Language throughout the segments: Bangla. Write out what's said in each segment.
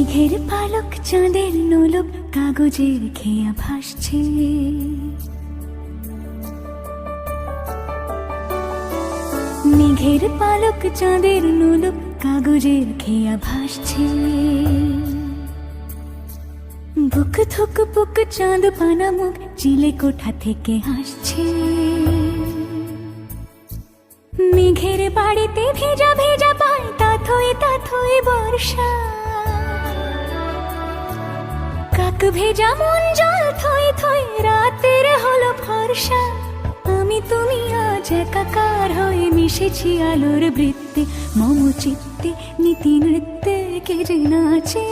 মেঘের পালক চাঁদের নোলক কাগজের খেয়া ভাসছে। মেঘের পালক চাঁদের নোলক কাগজের খেয়া ভাসছে। বুক থুক বুক চাঁদ পানা মুখ চিলে কোঠা থেকে হাসছে। মেঘের বাড়িতে ভেজা ভেজা পায় তাথই বর্ষা। কাক ভেজা মন জল থই থই রাতের হলো ফর্সা। আমি তুমি আজ একাকার হয়ে মিশেছি আলোর বৃত্তে। মম চিত্তে নীতি নৃত্যে কে যে নাচে।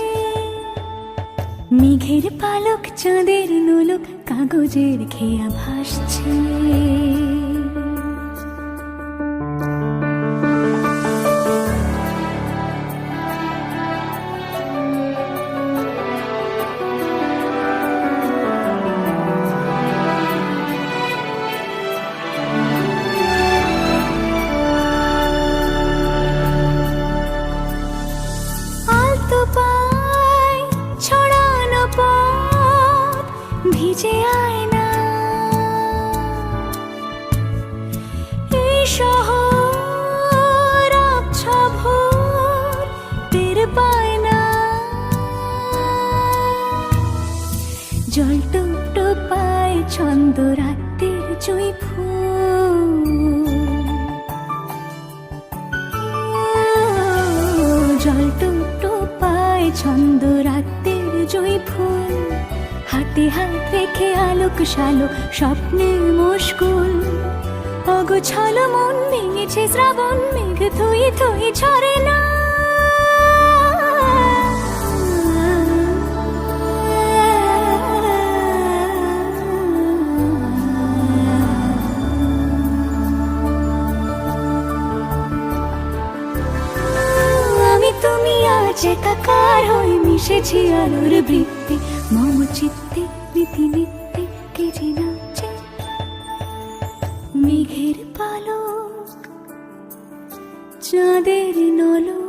মেঘের পালক চাঁদের নোলক কাগজের খেয়া ভাসছে। ভিজে আয়না এই শহর আবছা ভোর টের পায় না। জল টুপ পায় ছন্দ রাতের জুঁই ফুল। জল টুপ পায় ছন্দ রাতের জুঁই ফুল। হাতে হাত রেখে আলোক শালো স্বপ্নে মুশকুল। অগোছালো মন ভেঙেছে শ্রাবণ মেঘ থই থই ঝরে না। আমি তুমি আজ একাকার হয়ে মিশেছি আলোর বৃত্তে। মম চিত্তে নীতি নিত্যে কে যে নাচে। মেঘের পালক চাঁদের নলক